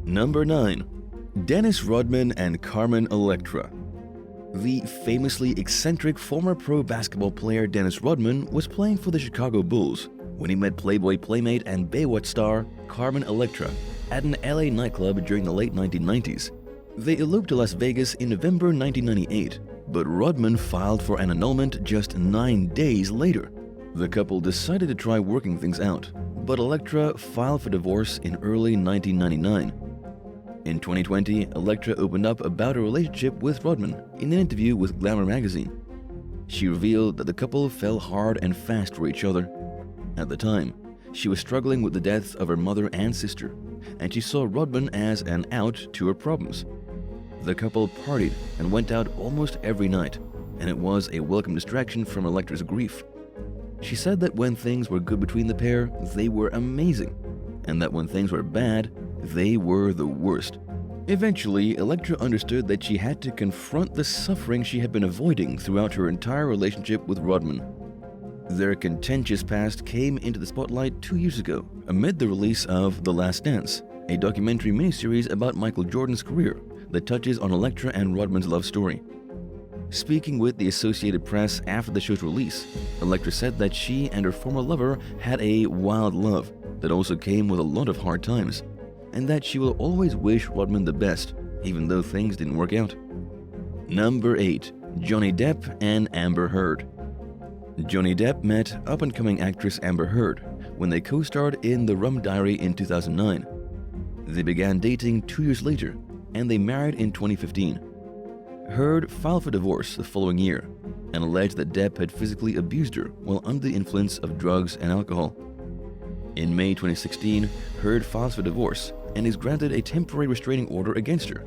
Number 9. Dennis Rodman and Carmen ELECTRA. The famously eccentric former pro basketball player Dennis Rodman was playing for the Chicago Bulls when he met Playboy playmate and Baywatch star Carmen ELECTRA at an LA nightclub during the late 1990s. They eloped to Las Vegas in November 1998, but Rodman filed for an annulment just 9 days later. The couple decided to try working things out, but ELECTRA filed for divorce in early 1999. In 2020, ELECTRA opened up about her relationship with Rodman in an interview with Glamour magazine. She revealed that the couple fell hard and fast for each other. At the time, she was struggling with the deaths of her mother and sister, and she saw Rodman as an out to her problems. The couple partied and went out almost every night, and it was a welcome distraction from ELECTRA's grief. She said that when things were good between the pair, they were amazing, and that when things were bad, they were the worst. Eventually, ELECTRA understood that she had to confront the suffering she had been avoiding throughout her entire relationship with Rodman. Their contentious past came into the spotlight 2 years ago amid the release of The Last Dance, a documentary miniseries about Michael Jordan's career that touches on ELECTRA and Rodman's love story. Speaking with the Associated Press after the show's release, ELECTRA said that she and her former lover had a wild love that also came with a lot of hard times, and that she will always wish Rodman the best, even though things didn't work out. Number 8. Johnny Depp and Amber Heard. Johnny Depp met up-and-coming actress Amber Heard when they co-starred in The Rum Diary in 2009. They began dating 2 years later, and they married in 2015. Heard filed for divorce the following year and alleged that Depp had physically abused her while under the influence of drugs and alcohol. In May 2016, Heard files for divorce and is granted a temporary restraining order against her.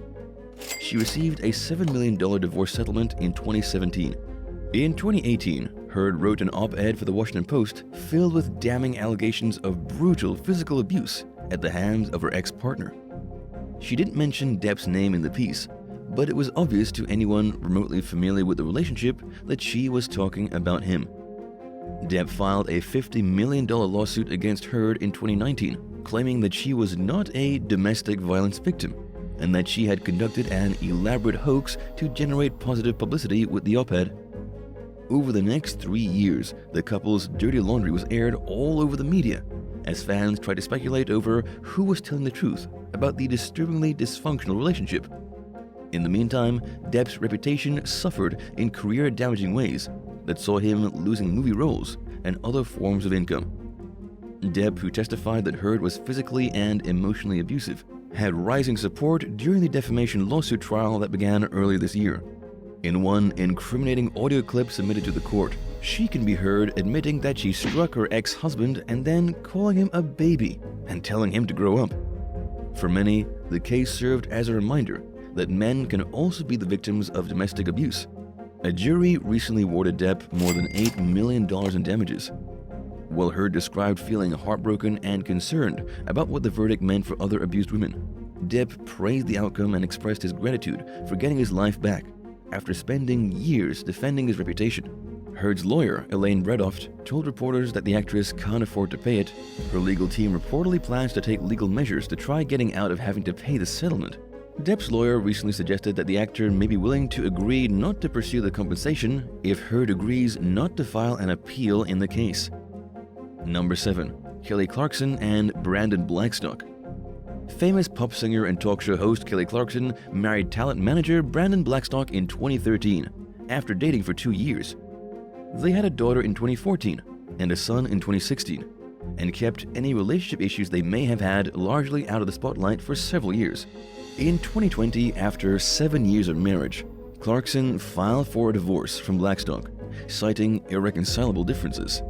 She received a $7 million divorce settlement in 2017. In 2018, Heard wrote an op-ed for the Washington Post filled with damning allegations of brutal physical abuse at the hands of her ex-partner. She didn't mention Depp's name in the piece, but it was obvious to anyone remotely familiar with the relationship that she was talking about him. Depp filed a $50 million lawsuit against Heard in 2019, claiming that she was not a domestic violence victim and that she had conducted an elaborate hoax to generate positive publicity with the op-ed. Over the next 3 years, the couple's dirty laundry was aired all over the media as fans tried to speculate over who was telling the truth about the disturbingly dysfunctional relationship. In the meantime, Depp's reputation suffered in career-damaging ways that saw him losing movie roles and other forms of income. Depp, who testified that Heard was physically and emotionally abusive, had rising support during the defamation lawsuit trial that began earlier this year. In one incriminating audio clip submitted to the court, she can be heard admitting that she struck her ex-husband and then calling him a baby and telling him to grow up. For many, the case served as a reminder that men can also be the victims of domestic abuse. A jury recently awarded Depp more than $8 million in damages. While Heard described feeling heartbroken and concerned about what the verdict meant for other abused women, Depp praised the outcome and expressed his gratitude for getting his life back after spending years defending his reputation. Heard's lawyer, Elaine Bredoft, told reporters that the actress can't afford to pay it. Her legal team reportedly plans to take legal measures to try getting out of having to pay the settlement. Depp's lawyer recently suggested that the actor may be willing to agree not to pursue the compensation if Heard agrees not to file an appeal in the case. Number 7. Kelly Clarkson and Brandon Blackstock. Famous pop singer and talk show host Kelly Clarkson married talent manager Brandon Blackstock in 2013 after dating for 2 years. They had a daughter in 2014 and a son in 2016 and kept any relationship issues they may have had largely out of the spotlight for several years. In 2020, after 7 years of marriage, Clarkson filed for a divorce from Blackstock, citing irreconcilable differences.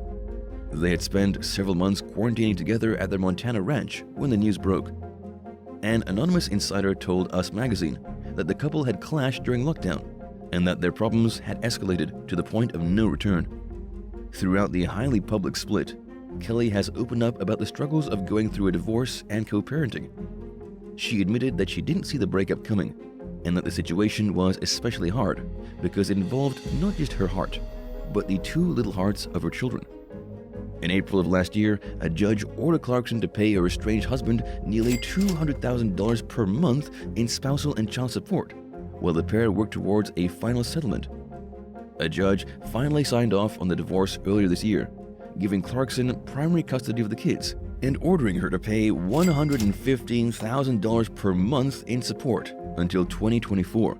They had spent several months quarantining together at their Montana ranch when the news broke. An anonymous insider told Us magazine that the couple had clashed during lockdown and that their problems had escalated to the point of no return. Throughout the highly public split, Kelly has opened up about the struggles of going through a divorce and co-parenting. She admitted that she didn't see the breakup coming and that the situation was especially hard because it involved not just her heart, but the 2 little hearts of her children. In April of last year, a judge ordered Clarkson to pay her estranged husband nearly $200,000 per month in spousal and child support, while the pair worked towards a final settlement. A judge finally signed off on the divorce earlier this year, giving Clarkson primary custody of the kids and ordering her to pay $115,000 per month in support until 2024.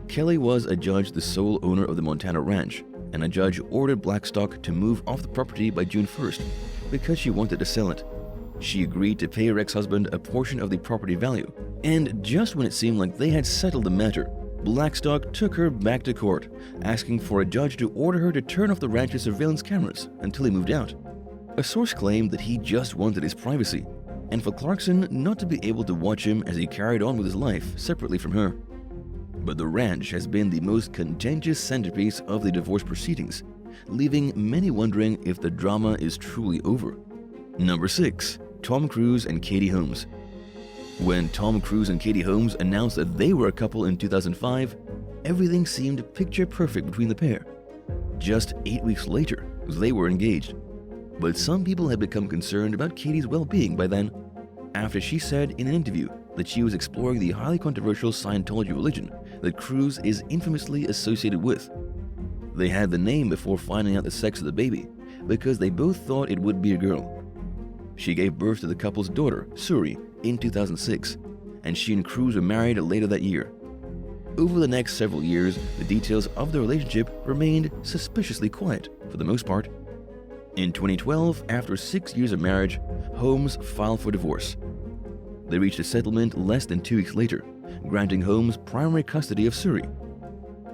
Kelly was adjudged the sole owner of the Montana ranch, and a judge ordered BLACKSTOCK to move off the property by June 1st because she wanted to sell it. She agreed to pay her ex-husband a portion of the property value, and just when it seemed like they had settled the matter, BLACKSTOCK took her back to court, asking for a judge to order her to turn off the ranch's surveillance cameras until he moved out. A source claimed that he just wanted his privacy, and for Clarkson not to be able to watch him as he carried on with his life separately from her. But the ranch has been the most contentious centerpiece of the divorce proceedings, leaving many wondering if the drama is truly over. Number 6. Tom Cruise and Katie Holmes. When Tom Cruise and Katie Holmes announced that they were a couple in 2005, everything seemed picture perfect between the pair. Just 8 weeks later, they were engaged. But some people had become concerned about Katie's well-being by then, after she said in an interview that she was exploring the highly controversial Scientology religion that Cruise is infamously associated with. They had the name before finding out the sex of the baby, because they both thought it would be a girl. She gave birth to the couple's daughter, Suri, in 2006, and she and Cruise were married later that year. Over the next several years, the details of the relationship remained suspiciously quiet for the most part. In 2012, after 6 years of marriage, Holmes filed for divorce. They reached a settlement less than 2 weeks later, granting Holmes primary custody of Suri.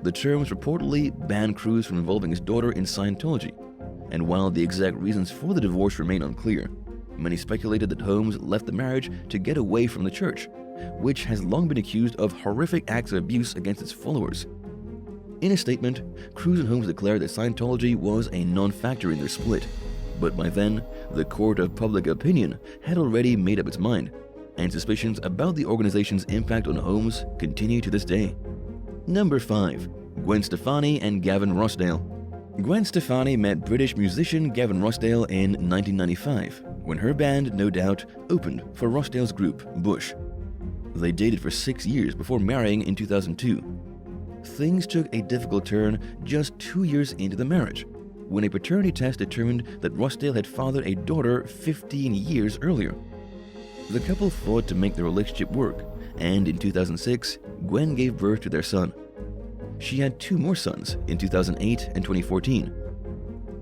The terms reportedly banned Cruise from involving his daughter in Scientology, and while the exact reasons for the divorce remain unclear, many speculated that Holmes left the marriage to get away from the church, which has long been accused of horrific acts of abuse against its followers. In a statement, Cruise and Holmes declared that Scientology was a non-factor in their split, but by then, the court of public opinion had already made up its mind, and suspicions about the organization's impact on Holmes continue to this day. Number 5. Gwen Stefani and Gavin Rossdale. Gwen Stefani met British musician Gavin Rossdale in 1995, when her band No Doubt opened for Rossdale's group, Bush. They dated for 6 years before marrying in 2002. Things took a difficult turn just 2 years into the marriage, when a paternity test determined that Rossdale had fathered a daughter 15 years earlier. The couple fought to make the relationship work, and in 2006, Gwen gave birth to their son. She had 2 more sons in 2008 and 2014.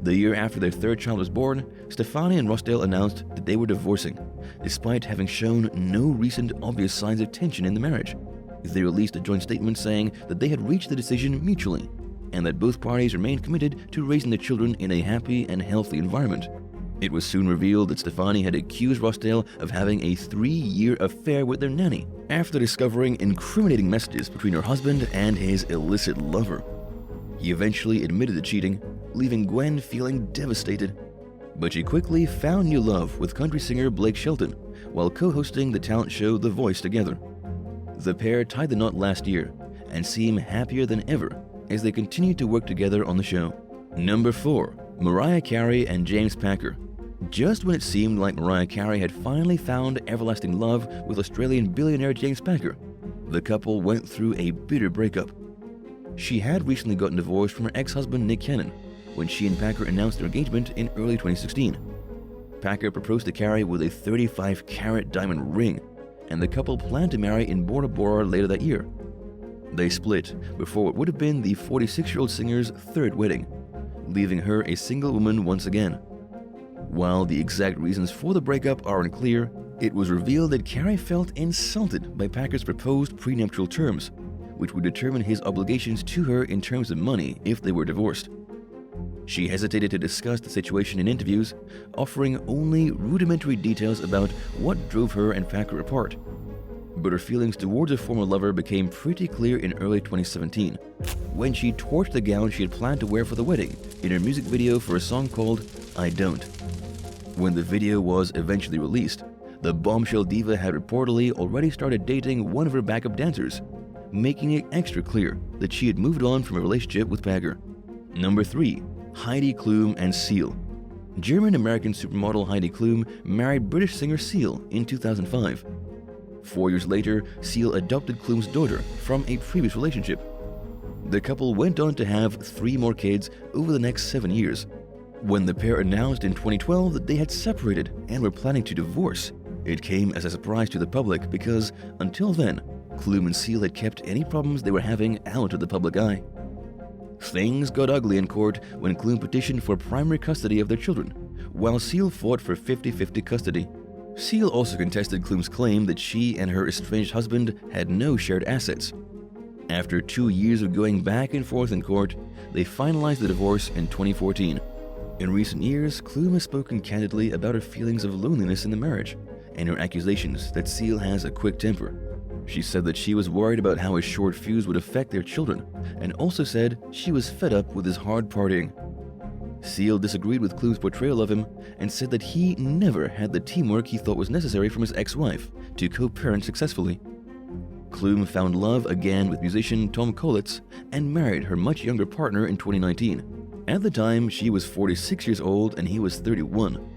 The year after their third child was born, Stefani and Rossdale announced that they were divorcing, despite having shown no recent obvious signs of tension in the marriage. They released a joint statement saying that they had reached the decision mutually, and that both parties remained committed to raising the children in a happy and healthy environment. It was soon revealed that Stefani had accused Rossdale of having a 3-year affair with their nanny, after discovering incriminating messages between her husband and his illicit lover. He eventually admitted to cheating, leaving Gwen feeling devastated. But she quickly found new love with country singer Blake Shelton, while co-hosting the talent show The Voice together. The pair tied the knot last year, and seem happier than ever as they continue to work together on the show. Number 4. Mariah Carey and James Packer. Just when it seemed like Mariah Carey had finally found everlasting love with Australian billionaire James Packer, the couple went through a bitter breakup. She had recently gotten divorced from her ex-husband Nick Cannon when she and Packer announced their engagement in early 2016. Packer proposed to Carey with a 35-carat diamond ring, and the couple planned to marry in Bora Bora later that year. They split before what would have been the 46-year-old singer's third wedding, leaving her a single woman once again. While the exact reasons for the breakup are unclear, it was revealed that Carey felt insulted by Packer's proposed prenuptial terms, which would determine his obligations to her in terms of money if they were divorced. She hesitated to discuss the situation in interviews, offering only rudimentary details about what drove her and Packer apart. But her feelings towards her former lover became pretty clear in early 2017, when she torched the gown she had planned to wear for the wedding in her music video for a song called I Don't. When the video was eventually released, the bombshell diva had reportedly already started dating one of her backup dancers, making it extra clear that she had moved on from a relationship with Packer. Number 3. Heidi Klum and Seal. German-American supermodel Heidi KLUM married British singer Seal in 2005. 4 years later, Seal adopted KLUM's daughter from a previous relationship. The couple went on to have 3 more kids over the next 7 years. When the pair announced in 2012 that they had separated and were planning to divorce, it came as a surprise to the public because, until then, KLUM and Seal had kept any problems they were having out of the public eye. Things got ugly in court when KLUM petitioned for primary custody of their children, while Seal fought for 50-50 custody. Seal also contested KLUM's claim that she and her estranged husband had no shared assets. After 2 years of going back and forth in court, they finalized the divorce in 2014. In recent years, KLUM has spoken candidly about her feelings of loneliness in the marriage and her accusations that Seal has a quick temper. She said that she was worried about how his short fuse would affect their children, and also said she was fed up with his hard partying. Seal disagreed with KLUM's portrayal of him and said that he never had the teamwork he thought was necessary from his ex-wife to co-parent successfully. KLUM found love again with musician Tom Collitz and married her much younger partner in 2019. At the time, she was 46 years old and he was 31.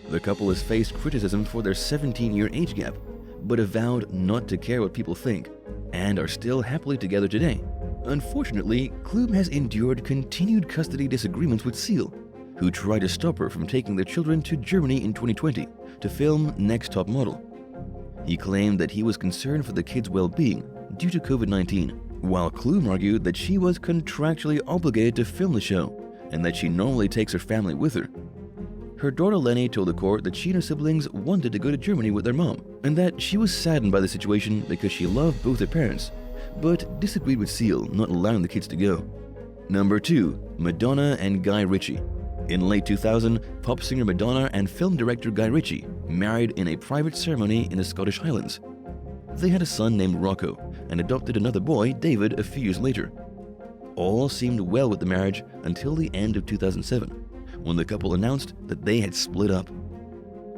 The couple has faced criticism for their 17-year age gap, but have vowed not to care what people think, and are still happily together today. Unfortunately, KLUM has endured continued custody disagreements with Seal, who tried to stop her from taking their children to Germany in 2020 to film Next Top Model. He claimed that he was concerned for the kids' well-being due to COVID-19, while KLUM argued that she was contractually obligated to film the show and that she normally takes her family with her. Her daughter Lenny told the court that she and her siblings wanted to go to Germany with their mom, and that she was saddened by the situation because she loved both her parents, but disagreed with Seal not allowing the kids to go. Number 2. Madonna and Guy Ritchie. In late 2000, pop singer Madonna and film director Guy Ritchie married in a private ceremony in the Scottish Highlands. They had a son named Rocco and adopted another boy, David, a few years later. All seemed well with the marriage until the end of 2007, when the couple announced that they had split up.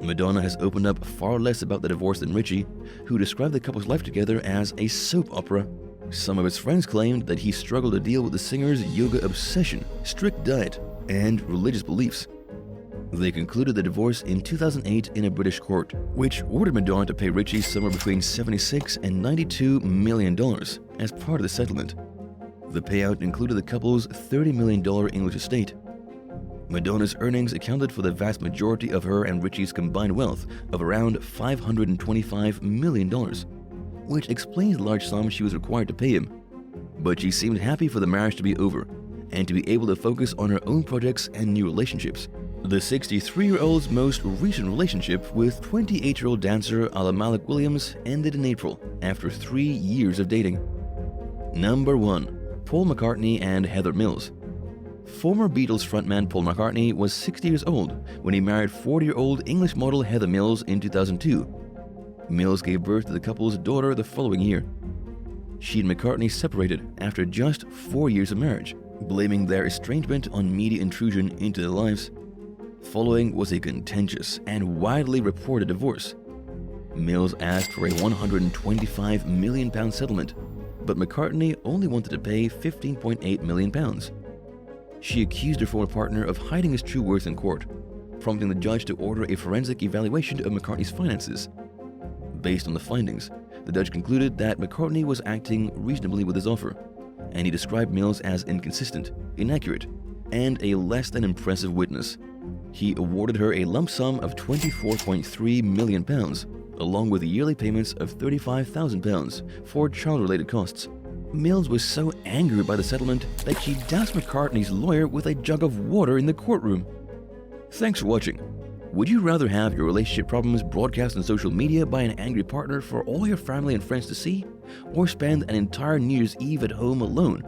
Madonna has opened up far less about the divorce than Ritchie, who described the couple's life together as a soap opera. Some of his friends claimed that he struggled to deal with the singer's yoga obsession, strict diet, and religious beliefs. They concluded the divorce in 2008 in a British court, which ordered Madonna to pay Ritchie somewhere between $76 and $92 million as part of the settlement. The payout included the couple's $30 million English estate. Madonna's earnings accounted for the vast majority of her and Ritchie's combined wealth of around $525 million, which explains the large sum she was required to pay him. But she seemed happy for the marriage to be over and to be able to focus on her own projects and new relationships. The 63-year-old's most recent relationship with 28-year-old dancer Ala Malik Williams ended in April after 3 years of dating. Number 1. Paul McCartney and Heather Mills. Former Beatles frontman Paul McCartney was 60 years old when he married 40-year-old English model Heather Mills in 2002. Mills gave birth to the couple's daughter the following year. She and McCartney separated after just 4 years of marriage, blaming their estrangement on media intrusion into their lives. Following was a contentious and widely reported divorce. Mills asked for a £125 million settlement, but McCartney only wanted to pay £15.8 million. She accused her former partner of hiding his true worth in court, prompting the judge to order a forensic evaluation of McCartney's finances. Based on the findings, the judge concluded that McCartney was acting reasonably with his offer, and he described Mills as inconsistent, inaccurate, and a less than impressive witness. He awarded her a lump sum of £24.3 million, along with yearly payments of £35,000 for child-related costs. Mills was so angry by the settlement that she doused McCartney's lawyer with a jug of water in the courtroom. Thanks for watching. Would you rather have your relationship problems broadcast on social media by an angry partner for all your family and friends to see, or spend an entire New Year's Eve at home alone?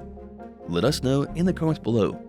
Let us know in the comments below.